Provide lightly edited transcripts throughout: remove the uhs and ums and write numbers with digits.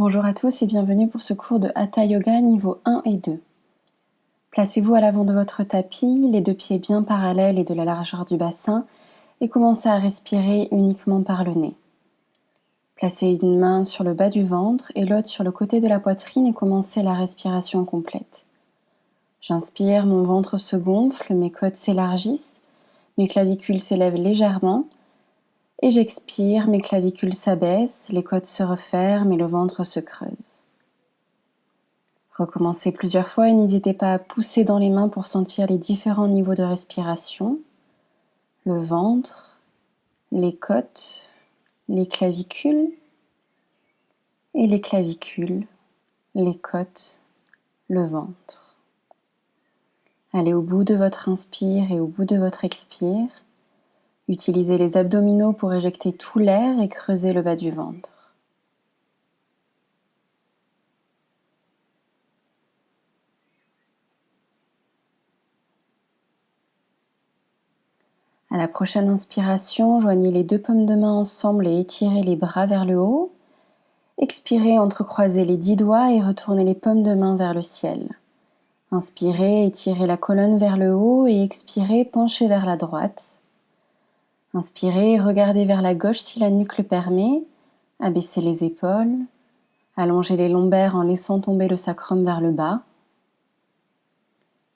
Bonjour à tous et bienvenue pour ce cours de Hatha Yoga niveau 1 et 2. Placez-vous à l'avant de votre tapis, les deux pieds bien parallèles et de la largeur du bassin et commencez à respirer uniquement par le nez. Placez une main sur le bas du ventre et l'autre sur le côté de la poitrine et commencez la respiration complète. J'inspire, mon ventre se gonfle, mes côtes s'élargissent, mes clavicules s'élèvent légèrement et j'expire, mes clavicules s'abaissent, les côtes se referment et le ventre se creuse. Recommencez plusieurs fois et n'hésitez pas à pousser dans les mains pour sentir les différents niveaux de respiration, le ventre, les côtes, les clavicules et les clavicules, les côtes, le ventre. Allez au bout de votre inspire et au bout de votre expire. Utilisez les abdominaux pour éjecter tout l'air et creuser le bas du ventre. À la prochaine inspiration, joignez les deux paumes de main ensemble et étirez les bras vers le haut. Expirez, entrecroisez les 10 doigts et retournez les paumes de main vers le ciel. Inspirez, étirez la colonne vers le haut et expirez, penchez vers la droite. Inspirez, regardez vers la gauche si la nuque le permet. Abaissez les épaules. Allongez les lombaires en laissant tomber le sacrum vers le bas.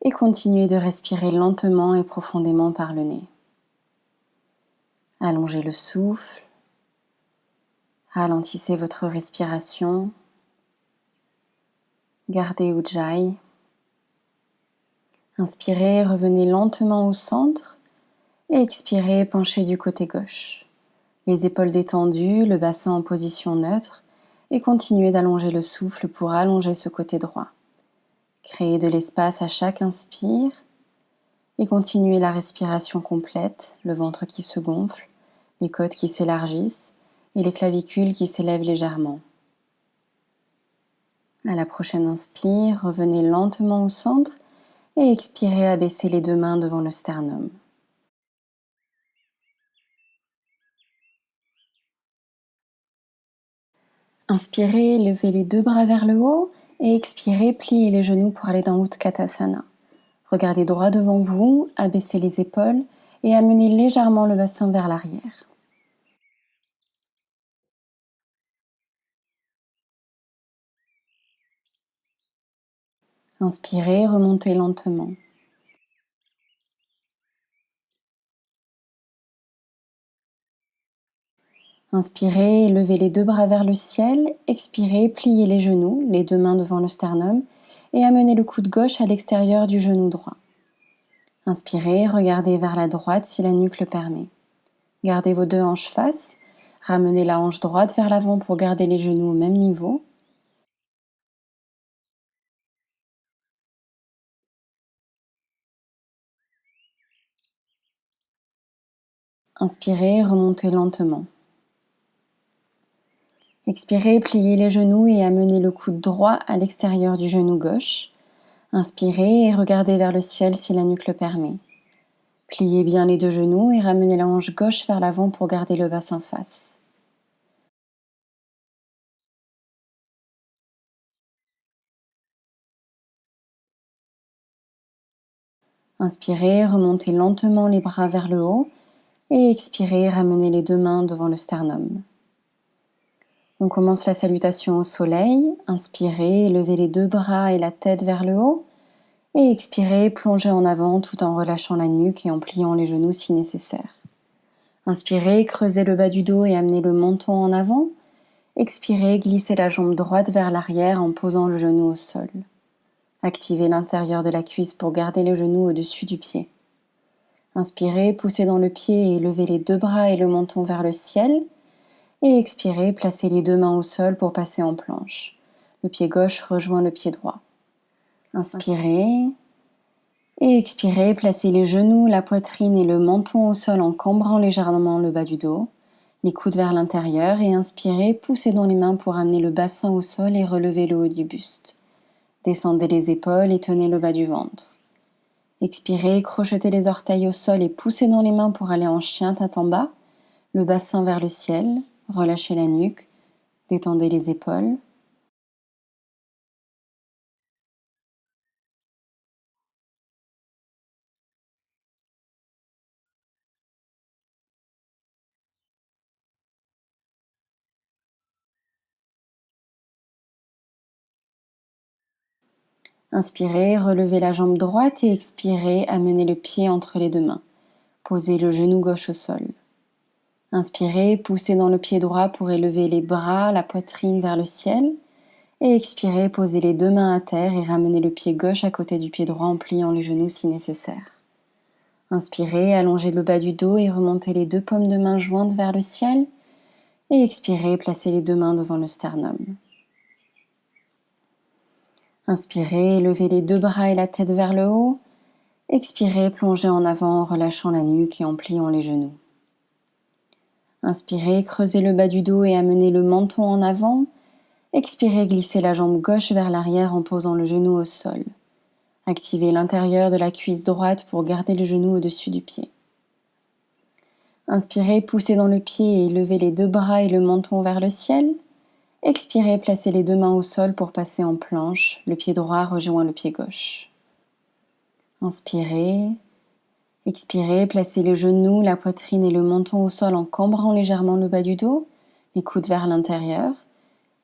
Et continuez de respirer lentement et profondément par le nez. Allongez le souffle. Ralentissez votre respiration. Gardez Ujjayi. Inspirez, revenez lentement au centre et expirez, penchez du côté gauche. Les épaules détendues, le bassin en position neutre et continuez d'allonger le souffle pour allonger ce côté droit. Créez de l'espace à chaque inspire et continuez la respiration complète, le ventre qui se gonfle, les côtes qui s'élargissent et les clavicules qui s'élèvent légèrement. À la prochaine inspire, revenez lentement au centre et expirez, abaissez les deux mains devant le sternum. Inspirez, levez les deux bras vers le haut et expirez, pliez les genoux pour aller dans Utkatasana. Regardez droit devant vous, abaissez les épaules et amenez légèrement le bassin vers l'arrière. Inspirez, remontez lentement. Inspirez, levez les deux bras vers le ciel, expirez, pliez les genoux, les deux mains devant le sternum et amenez le coude gauche à l'extérieur du genou droit. Inspirez, regardez vers la droite si la nuque le permet. Gardez vos deux hanches face, ramenez la hanche droite vers l'avant pour garder les genoux au même niveau. Inspirez, remontez lentement. Expirez, pliez les genoux et amenez le coude droit à l'extérieur du genou gauche. Inspirez et regardez vers le ciel si la nuque le permet. Pliez bien les deux genoux et ramenez la hanche gauche vers l'avant pour garder le bassin face. Inspirez, remontez lentement les bras vers le haut et expirez, ramenez les deux mains devant le sternum. On commence la salutation au soleil. Inspirez, levez les deux bras et la tête vers le haut. Et expirez, plongez en avant tout en relâchant la nuque et en pliant les genoux si nécessaire. Inspirez, creusez le bas du dos et amenez le menton en avant. Expirez, glissez la jambe droite vers l'arrière en posant le genou au sol. Activez l'intérieur de la cuisse pour garder le genou au-dessus du pied. Inspirez, poussez dans le pied et levez les deux bras et le menton vers le ciel. Et expirez, placez les deux mains au sol pour passer en planche. Le pied gauche rejoint le pied droit. Inspirez et expirez, placez les genoux, la poitrine et le menton au sol en cambrant légèrement le bas du dos, les coudes vers l'intérieur et inspirez, poussez dans les mains pour amener le bassin au sol et relever le haut du buste. Descendez les épaules et tenez le bas du ventre. Expirez, crochetez les orteils au sol et poussez dans les mains pour aller en chien tête en bas, le bassin vers le ciel. Relâchez la nuque, détendez les épaules. Inspirez, relevez la jambe droite et expirez, amenez le pied entre les deux mains. Posez le genou gauche au sol. Inspirez, poussez dans le pied droit pour élever les bras, la poitrine vers le ciel. Et expirez, posez les deux mains à terre et ramenez le pied gauche à côté du pied droit en pliant les genoux si nécessaire. Inspirez, allongez le bas du dos et remontez les deux paumes de main jointes vers le ciel. Et expirez, placez les deux mains devant le sternum. Inspirez, levez les deux bras et la tête vers le haut. Expirez, plongez en avant en relâchant la nuque et en pliant les genoux. Inspirez, creusez le bas du dos et amenez le menton en avant. Expirez, glissez la jambe gauche vers l'arrière en posant le genou au sol. Activez l'intérieur de la cuisse droite pour garder le genou au-dessus du pied. Inspirez, poussez dans le pied et levez les deux bras et le menton vers le ciel. Expirez, placez les deux mains au sol pour passer en planche. Le pied droit rejoint le pied gauche. Inspirez. Expirez, placez les genoux, la poitrine et le menton au sol en cambrant légèrement le bas du dos, les coudes vers l'intérieur.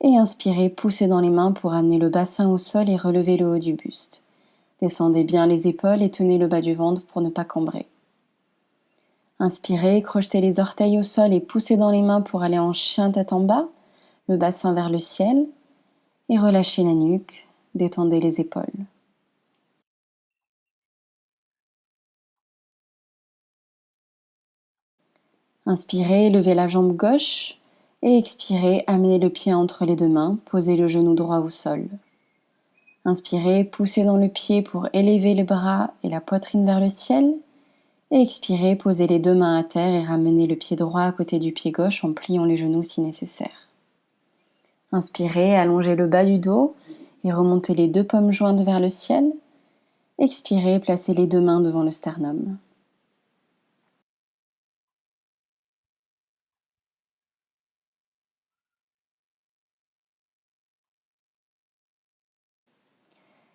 Et inspirez, poussez dans les mains pour amener le bassin au sol et relever le haut du buste. Descendez bien les épaules et tenez le bas du ventre pour ne pas cambrer. Inspirez, crochetez les orteils au sol et poussez dans les mains pour aller en chien tête en bas, le bassin vers le ciel, et relâchez la nuque, détendez les épaules. Inspirez, levez la jambe gauche, et expirez, amenez le pied entre les deux mains, posez le genou droit au sol. Inspirez, poussez dans le pied pour élever les bras et la poitrine vers le ciel, et expirez, posez les deux mains à terre et ramenez le pied droit à côté du pied gauche en pliant les genoux si nécessaire. Inspirez, allongez le bas du dos et remontez les deux paumes jointes vers le ciel. Expirez, placez les deux mains devant le sternum.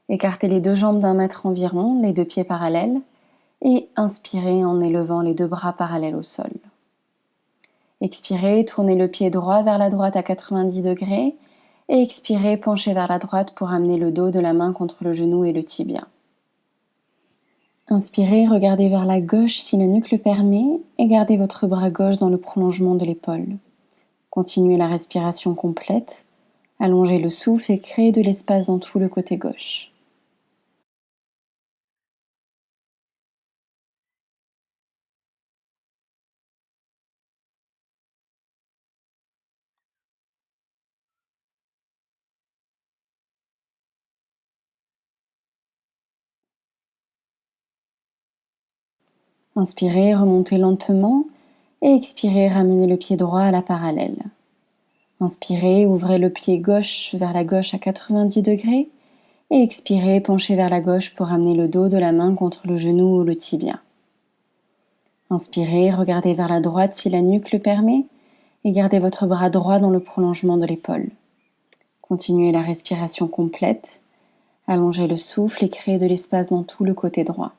Écartez les deux jambes d'1 mètre environ, les deux pieds parallèles, et inspirez en élevant les deux bras parallèles au sol. Expirez, tournez le pied droit vers la droite à 90 degrés et expirez, penchez vers la droite pour amener le dos de la main contre le genou et le tibia. Inspirez, regardez vers la gauche si la nuque le permet et gardez votre bras gauche dans le prolongement de l'épaule. Continuez la respiration complète, allongez le souffle et créez de l'espace dans tout le côté gauche. Inspirez, remontez lentement et expirez, ramenez le pied droit à la parallèle. Inspirez, ouvrez le pied gauche vers la gauche à 90 degrés et expirez, penchez vers la gauche pour amener le dos de la main contre le genou ou le tibia. Inspirez, regardez vers la droite si la nuque le permet et gardez votre bras droit dans le prolongement de l'épaule. Continuez la respiration complète, allongez le souffle et créez de l'espace dans tout le côté droit.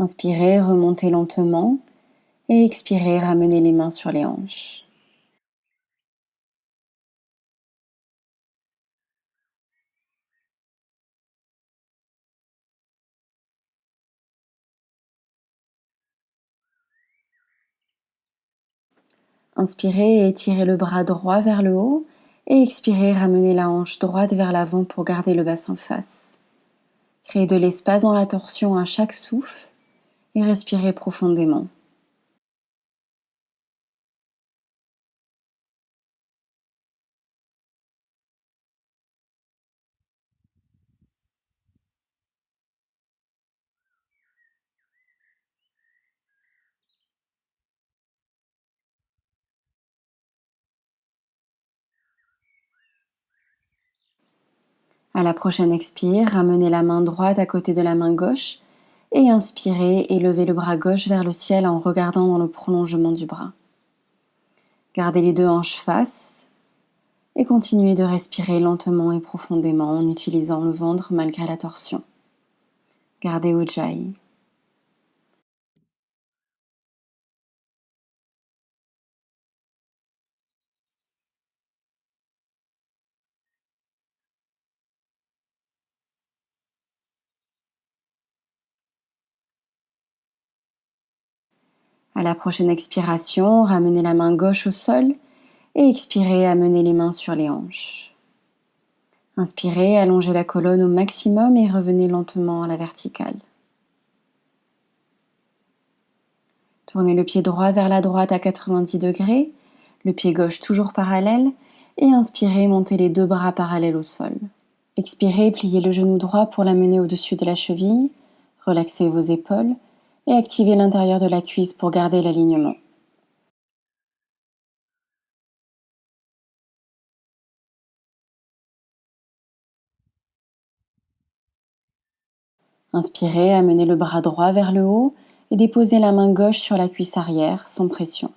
Inspirez, remontez lentement et expirez, ramenez les mains sur les hanches. Inspirez et étirez le bras droit vers le haut et expirez, ramenez la hanche droite vers l'avant pour garder le bassin face. Créez de l'espace dans la torsion à chaque souffle et respirez profondément. À la prochaine expire, ramenez la main droite à côté de la main gauche Et inspirez et levez le bras gauche vers le ciel en regardant dans le prolongement du bras. Gardez les deux hanches face et continuez de respirer lentement et profondément en utilisant le ventre malgré la torsion. Gardez Ujjayi. À la prochaine expiration, ramenez la main gauche au sol et expirez, amenez les mains sur les hanches. Inspirez, allongez la colonne au maximum et revenez lentement à la verticale. Tournez le pied droit vers la droite à 90 degrés, le pied gauche toujours parallèle et inspirez, montez les deux bras parallèles au sol. Expirez, pliez le genou droit pour l'amener au-dessus de la cheville, relaxez vos épaules et activez l'intérieur de la cuisse pour garder l'alignement. Inspirez, amenez le bras droit vers le haut et déposez la main gauche sur la cuisse arrière sans pression.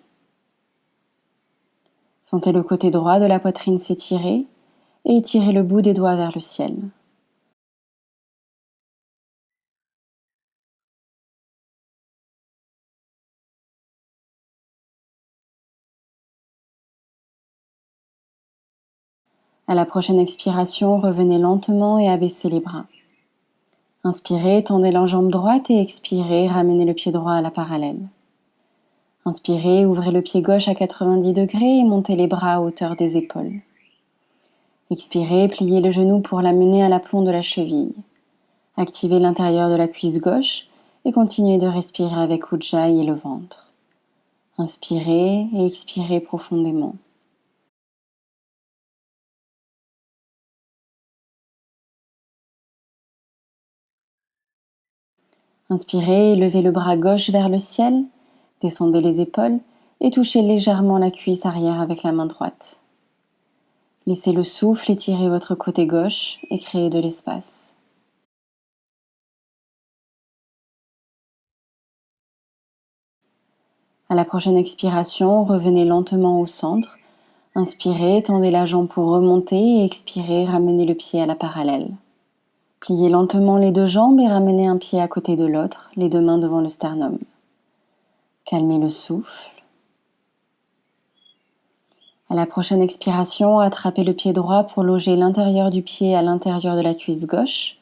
Sentez le côté droit de la poitrine s'étirer et étirez le bout des doigts vers le ciel. À la prochaine expiration, revenez lentement et abaissez les bras. Inspirez, tendez la jambe droite et expirez, ramenez le pied droit à la parallèle. Inspirez, ouvrez le pied gauche à 90 degrés et montez les bras à hauteur des épaules. Expirez, pliez le genou pour l'amener à l'aplomb de la cheville. Activez l'intérieur de la cuisse gauche et continuez de respirer avec Ujjayi et le ventre. Inspirez et expirez profondément. Inspirez et levez le bras gauche vers le ciel, descendez les épaules et touchez légèrement la cuisse arrière avec la main droite. Laissez le souffle étirer votre côté gauche et créer de l'espace. À la prochaine expiration, revenez lentement au centre. Inspirez, tendez la jambe pour remonter et expirez, ramenez le pied à la parallèle. Pliez lentement les deux jambes et ramenez un pied à côté de l'autre, les deux mains devant le sternum. Calmez le souffle. À la prochaine expiration, attrapez le pied droit pour loger l'intérieur du pied à l'intérieur de la cuisse gauche.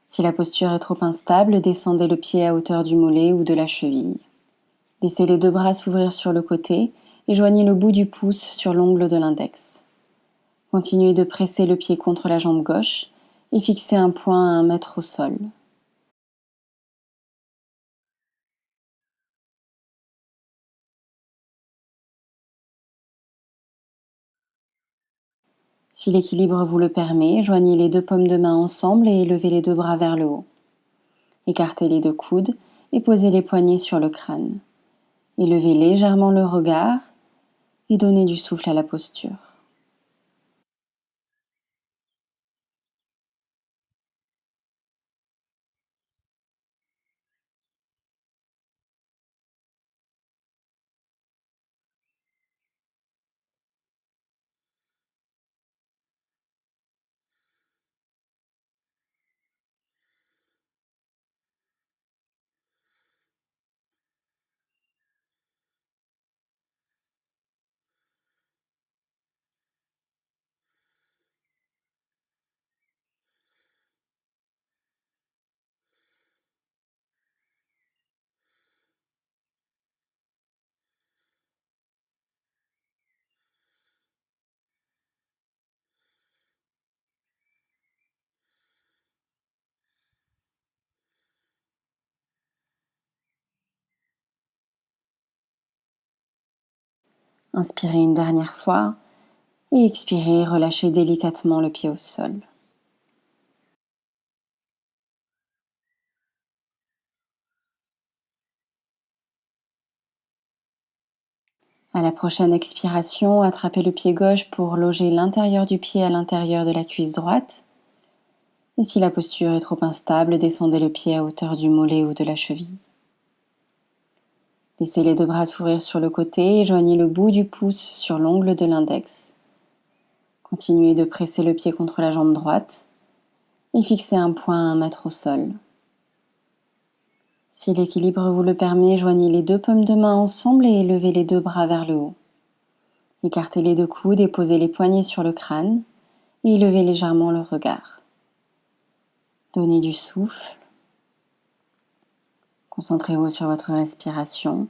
Si la posture est trop instable, descendez le pied à hauteur du mollet ou de la cheville. Laissez les deux bras s'ouvrir sur le côté et joignez le bout du pouce sur l'ongle de l'index. Continuez de presser le pied contre la jambe gauche et fixez un point à 1 mètre au sol. Si l'équilibre vous le permet, joignez les deux paumes de main ensemble et élevez les deux bras vers le haut. Écartez les deux coudes et posez les poignets sur le crâne. Élevez légèrement le regard et donnez du souffle à la posture. Inspirez une dernière fois et expirez, relâchez délicatement le pied au sol. À la prochaine expiration, attrapez le pied gauche pour loger l'intérieur du pied à l'intérieur de la cuisse droite Et si la posture est trop instable, descendez le pied à hauteur du mollet ou de la cheville. Laissez les deux bras s'ouvrir sur le côté et joignez le bout du pouce sur l'ongle de l'index. Continuez de presser le pied contre la jambe droite et fixez un point à 1 mètre au sol. Si l'équilibre vous le permet, joignez les deux paumes de main ensemble et élevez les deux bras vers le haut. Écartez les deux coudes et posez les poignets sur le crâne et élevez légèrement le regard. Donnez du souffle. Concentrez-vous sur votre respiration.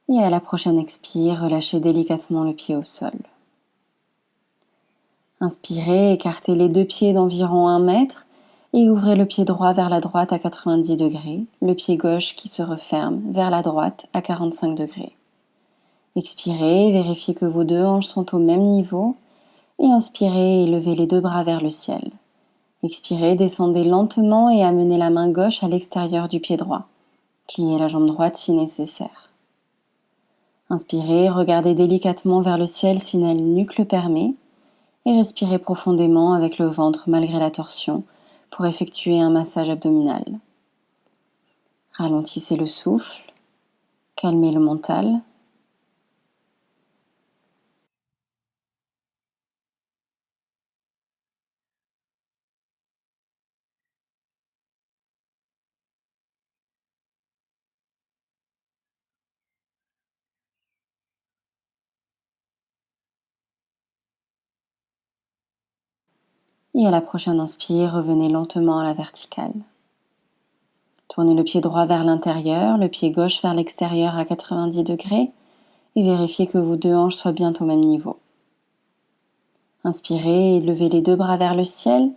Et à la prochaine expire, relâchez délicatement le pied au sol. Inspirez, écartez les deux pieds d'environ 1 mètre et ouvrez le pied droit vers la droite à 90 degrés, le pied gauche qui se referme vers la droite à 45 degrés. Expirez, vérifiez que vos deux hanches sont au même niveau et inspirez et levez les deux bras vers le ciel. Expirez, descendez lentement et amenez la main gauche à l'extérieur du pied droit. Pliez la jambe droite si nécessaire. Inspirez, regardez délicatement vers le ciel si la nuque le permet et respirez profondément avec le ventre malgré la torsion pour effectuer un massage abdominal. Ralentissez le souffle, calmez le mental. Et à la prochaine inspire, revenez lentement à la verticale. Tournez le pied droit vers l'intérieur, le pied gauche vers l'extérieur à 90 degrés et vérifiez que vos deux hanches soient bien au même niveau. Inspirez et levez les deux bras vers le ciel.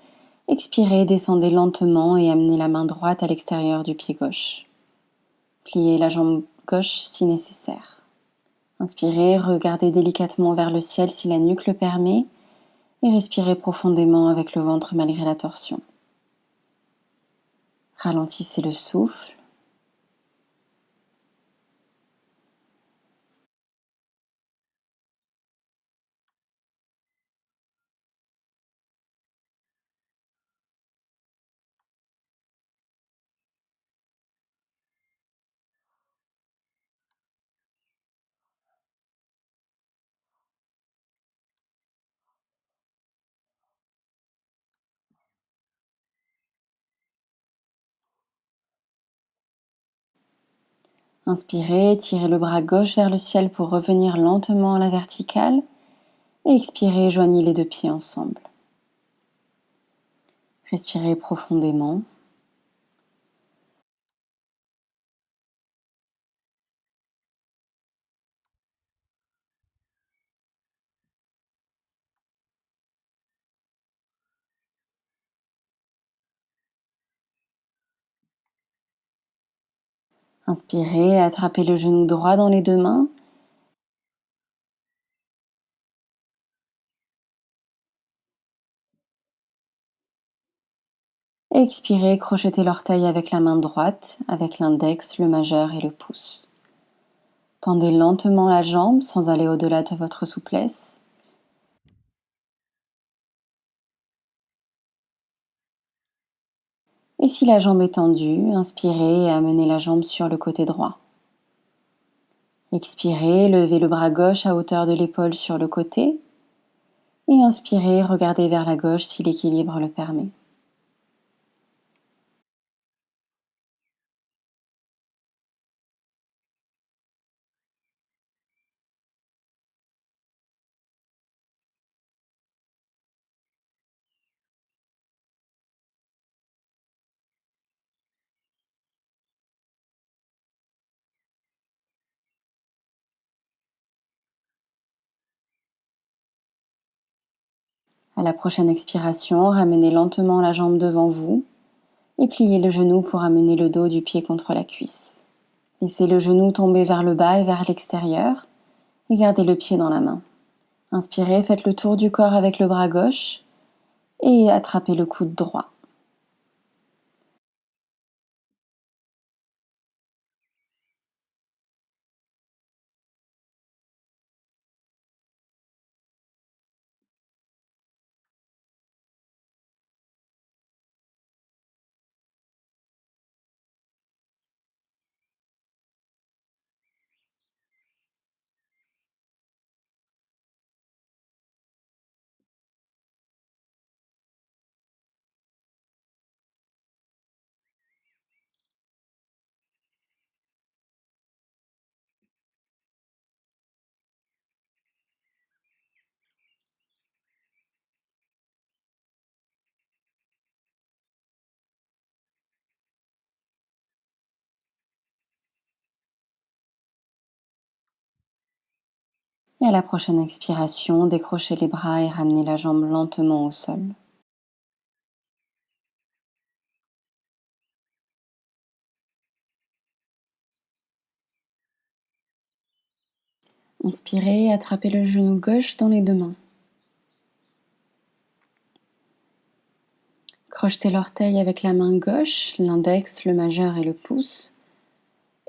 Expirez, descendez lentement et amenez la main droite à l'extérieur du pied gauche. Pliez la jambe gauche si nécessaire. Inspirez, regardez délicatement vers le ciel si la nuque le permet et respirez profondément avec le ventre malgré la torsion. Ralentissez le souffle. Inspirez, tirez le bras gauche vers le ciel pour revenir lentement à la verticale. Et expirez, joignez les deux pieds ensemble. Respirez profondément. Inspirez, attrapez le genou droit dans les deux mains. Expirez, crochetez l'orteil avec la main droite, avec l'index, le majeur et le pouce. Tendez lentement la jambe sans aller au-delà de votre souplesse. Et si la jambe est tendue, inspirez et amenez la jambe sur le côté droit. Expirez, levez le bras gauche à hauteur de l'épaule sur le côté. Et inspirez, regardez vers la gauche si l'équilibre le permet. À la prochaine expiration, ramenez lentement la jambe devant vous et pliez le genou pour amener le dos du pied contre la cuisse. Laissez le genou tomber vers le bas et vers l'extérieur et gardez le pied dans la main. Inspirez, faites le tour du corps avec le bras gauche et attrapez le coude droit. Et à la prochaine expiration, décrochez les bras et ramenez la jambe lentement au sol. Inspirez, attrapez le genou gauche dans les deux mains. Crochetez l'orteil avec la main gauche, l'index, le majeur et le pouce.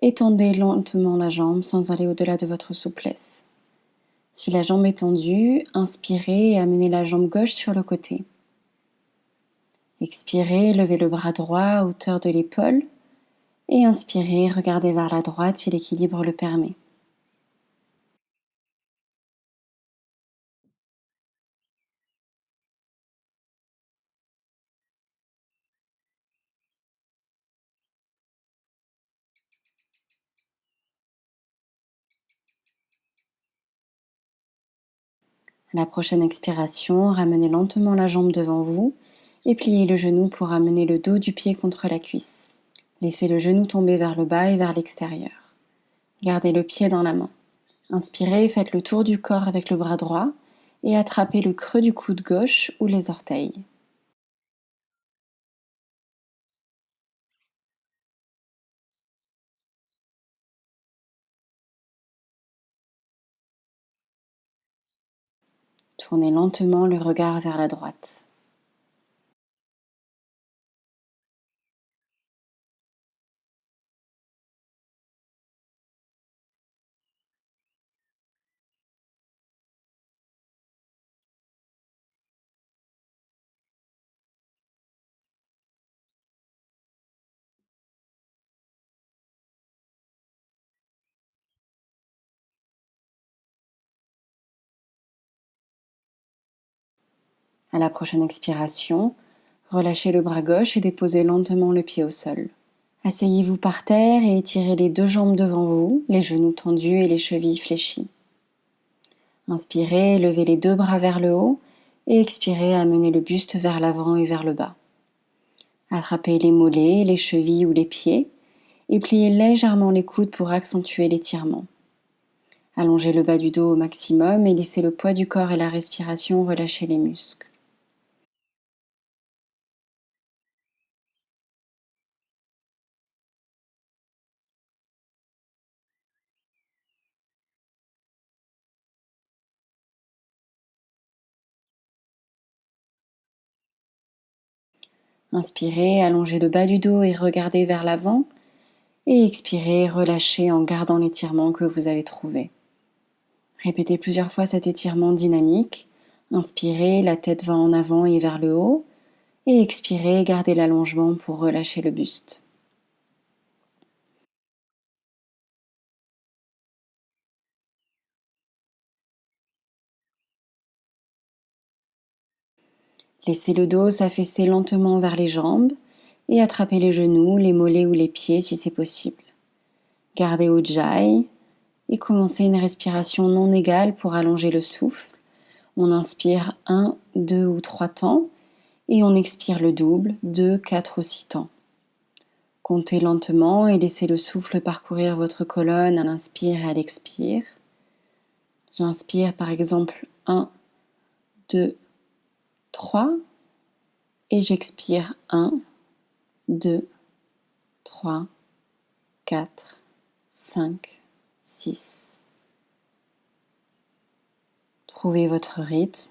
Étendez lentement la jambe sans aller au-delà de votre souplesse. Si la jambe est tendue, inspirez et amenez la jambe gauche sur le côté. Expirez, levez le bras droit à hauteur de l'épaule et inspirez, regardez vers la droite si l'équilibre le permet. À la prochaine expiration, ramenez lentement la jambe devant vous et pliez le genou pour amener le dos du pied contre la cuisse. Laissez le genou tomber vers le bas et vers l'extérieur. Gardez le pied dans la main. Inspirez, faites le tour du corps avec le bras droit et attrapez le creux du coude gauche ou les orteils. Tournez lentement le regard vers la droite. À la prochaine expiration, relâchez le bras gauche et déposez lentement le pied au sol. Asseyez-vous par terre et étirez les deux jambes devant vous, les genoux tendus et les chevilles fléchies. Inspirez, levez les deux bras vers le haut et expirez, amenez le buste vers l'avant et vers le bas. Attrapez les mollets, les chevilles ou les pieds et pliez légèrement les coudes pour accentuer l'étirement. Allongez le bas du dos au maximum et laissez le poids du corps et la respiration relâcher les muscles. Inspirez, allongez le bas du dos et regardez vers l'avant. Et expirez, relâchez en gardant l'étirement que vous avez trouvé. Répétez plusieurs fois cet étirement dynamique. Inspirez, la tête va en avant et vers le haut. Et expirez, gardez l'allongement pour relâcher le buste. Laissez le dos s'affaisser lentement vers les jambes et attrapez les genoux, les mollets ou les pieds si c'est possible. Gardez Ujjayi et commencez une respiration non égale pour allonger le souffle. On inspire 1, 2 ou 3 temps et on expire le double, 2, 4 ou 6 temps. Comptez lentement et laissez le souffle parcourir votre colonne à l'inspire et à l'expire. J'inspire par exemple 1, 2, 3 et j'expire 1, 2, 3, 4, 5, 6. Trouvez votre rythme.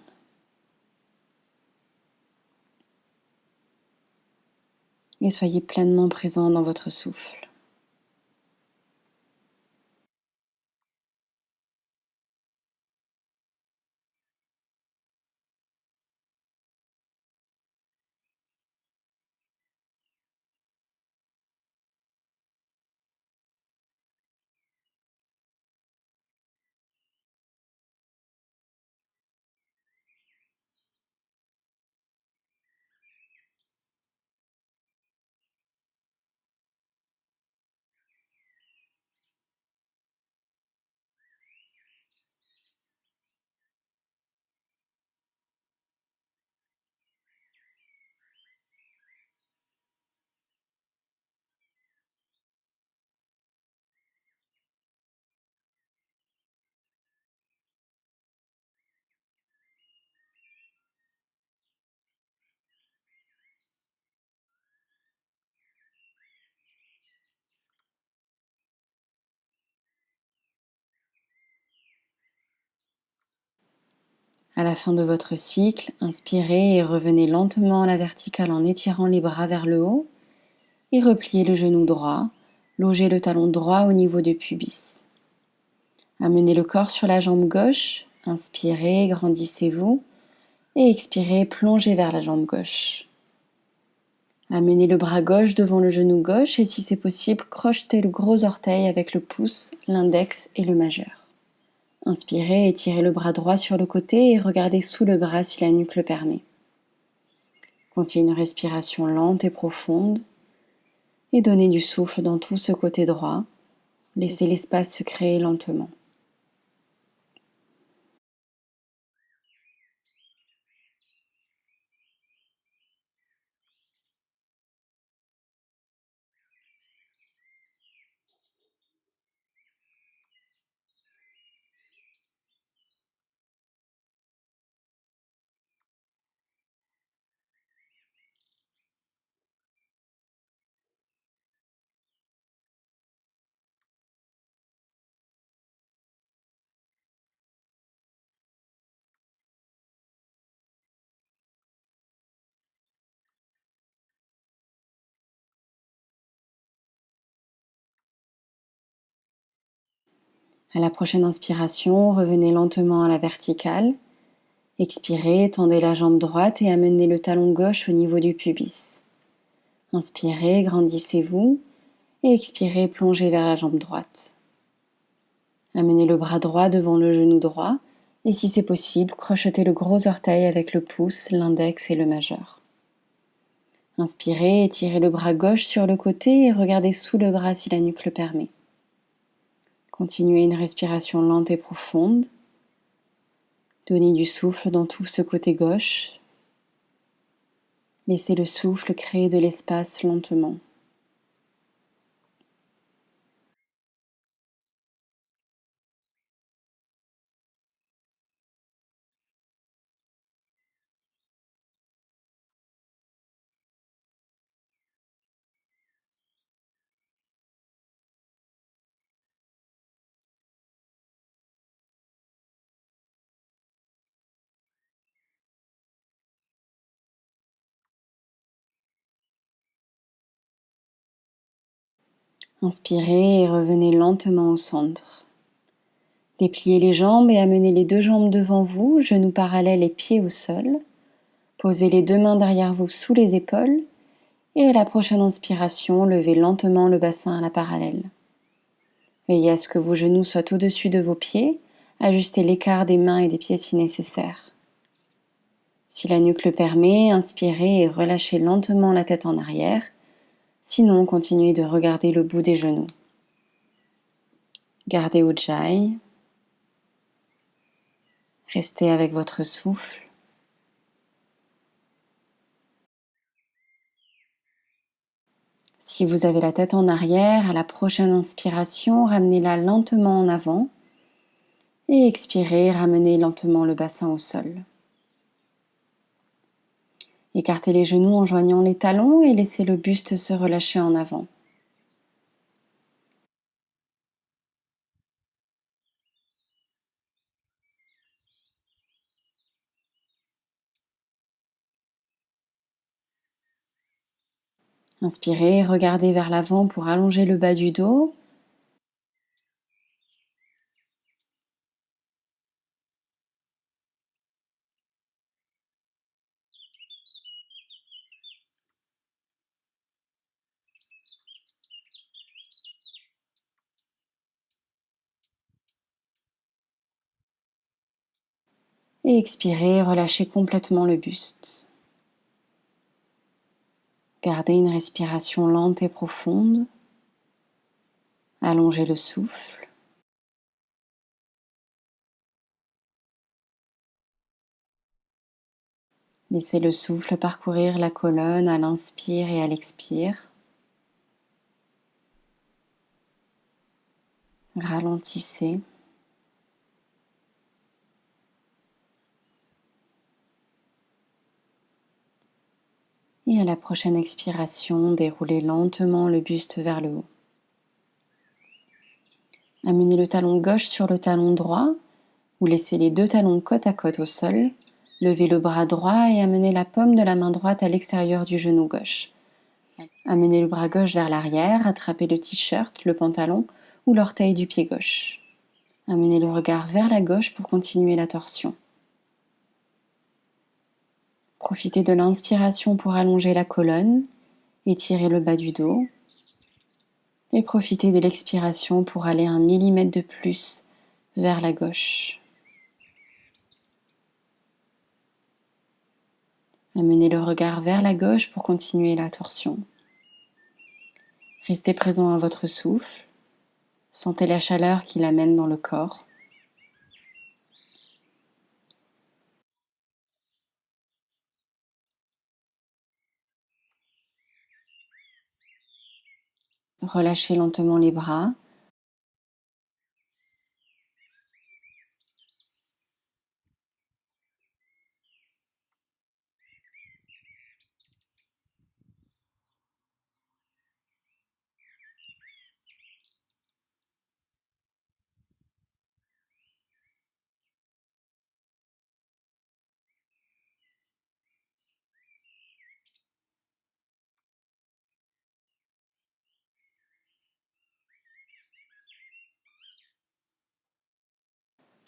Et soyez pleinement présent dans votre souffle. À la fin de votre cycle, inspirez et revenez lentement à la verticale en étirant les bras vers le haut et repliez le genou droit, logez le talon droit au niveau du pubis. Amenez le corps sur la jambe gauche, inspirez, grandissez-vous et expirez, plongez vers la jambe gauche. Amenez le bras gauche devant le genou gauche et si c'est possible, crochetez le gros orteil avec le pouce, l'index et le majeur. Inspirez, étirez le bras droit sur le côté et regardez sous le bras si la nuque le permet. Continuez une respiration lente et profonde et donnez du souffle dans tout ce côté droit. Laissez l'espace se créer lentement. À la prochaine inspiration, revenez lentement à la verticale. Expirez, tendez la jambe droite et amenez le talon gauche au niveau du pubis. Inspirez, grandissez-vous et expirez, plongez vers la jambe droite. Amenez le bras droit devant le genou droit et si c'est possible, crochetez le gros orteil avec le pouce, l'index et le majeur. Inspirez, étirez le bras gauche sur le côté et regardez sous le bras si la nuque le permet. Continuez une respiration lente et profonde. Donnez du souffle dans tout ce côté gauche. Laissez le souffle créer de l'espace lentement. Inspirez et revenez lentement au centre. Dépliez les jambes et amenez les deux jambes devant vous, genoux parallèles et pieds au sol. Posez les deux mains derrière vous sous les épaules et à la prochaine inspiration, levez lentement le bassin à la parallèle. Veillez à ce que vos genoux soient au-dessus de vos pieds, ajustez l'écart des mains et des pieds si nécessaire. Si la nuque le permet, inspirez et relâchez lentement la tête en arrière, sinon continuez de regarder le bout des genoux. Gardez Ujjayi. Restez avec votre souffle. Si vous avez la tête en arrière, à la prochaine inspiration, ramenez-la lentement en avant et expirez, ramenez lentement le bassin au sol. Écartez les genoux en joignant les talons et laissez le buste se relâcher en avant. Inspirez, regardez vers l'avant pour allonger le bas du dos. Et expirez, relâchez complètement le buste. Gardez une respiration lente et profonde. Allongez le souffle. Laissez le souffle parcourir la colonne à l'inspire et à l'expire. Ralentissez. Et à la prochaine expiration, déroulez lentement le buste vers le haut. Amenez le talon gauche sur le talon droit ou laissez les deux talons côte à côte au sol. Levez le bras droit et amenez la paume de la main droite à l'extérieur du genou gauche. Amenez le bras gauche vers l'arrière, attrapez le t-shirt, le pantalon ou l'orteil du pied gauche. Amenez le regard vers la gauche pour continuer la torsion. Profitez de l'inspiration pour allonger la colonne, étirez le bas du dos et profitez de l'expiration pour aller 1 millimètre de plus vers la gauche. Amenez le regard vers la gauche pour continuer la torsion. Restez présent à votre souffle. Sentez la chaleur qui l'amène dans le corps. Relâchez lentement les bras.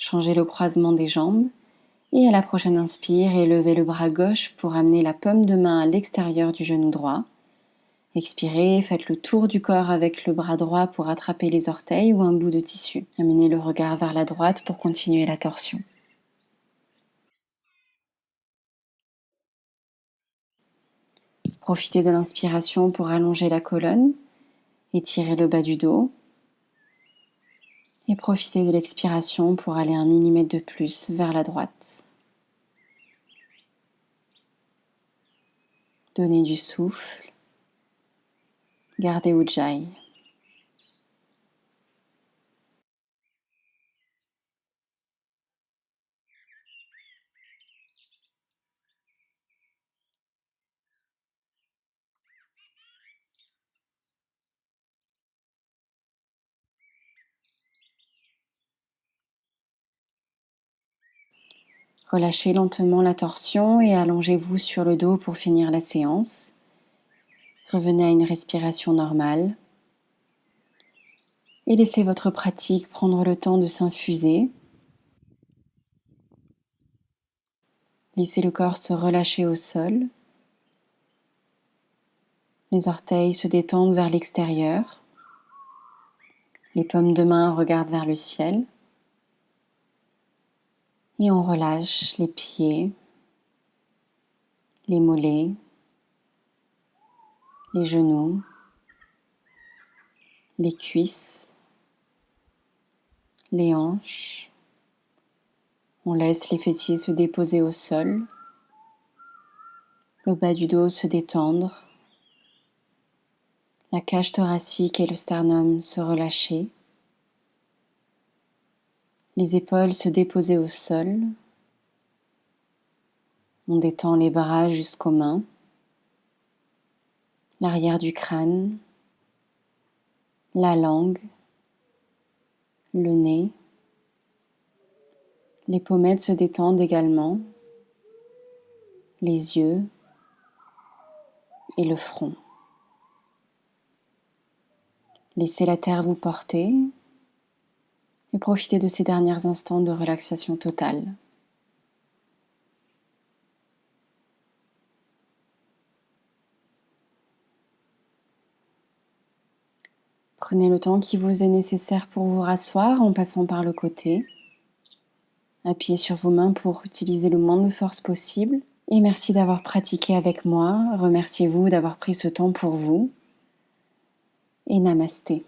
Changez le croisement des jambes. Et à la prochaine inspire, élevez le bras gauche pour amener la paume de main à l'extérieur du genou droit. Expirez, faites le tour du corps avec le bras droit pour attraper les orteils ou un bout de tissu. Amenez le regard vers la droite pour continuer la torsion. Profitez de l'inspiration pour allonger la colonne, étirez le bas du dos. Et profitez de l'expiration pour aller 1 millimètre de plus vers la droite. Donnez du souffle. Gardez Ujjayi. Relâchez lentement la torsion et allongez-vous sur le dos pour finir la séance. Revenez à une respiration normale. Et laissez votre pratique prendre le temps de s'infuser. Laissez le corps se relâcher au sol. Les orteils se détendent vers l'extérieur. Les paumes de main regardent vers le ciel. Et on relâche les pieds, les mollets, les genoux, les cuisses, les hanches. On laisse les fessiers se déposer au sol, le bas du dos se détendre, la cage thoracique et le sternum se relâcher, les épaules se déposer au sol. On détend les bras jusqu'aux mains. l'arrière du crâne, la langue, le nez. Les pommettes se détendent également, les yeux et le front. Laissez la terre vous porter et profitez de ces derniers instants de relaxation totale. Prenez le temps qui vous est nécessaire pour vous rasseoir en passant par le côté. Appuyez sur vos mains pour utiliser le moins de force possible. Et merci d'avoir pratiqué avec moi. Remerciez-vous d'avoir pris ce temps pour vous. Et namasté.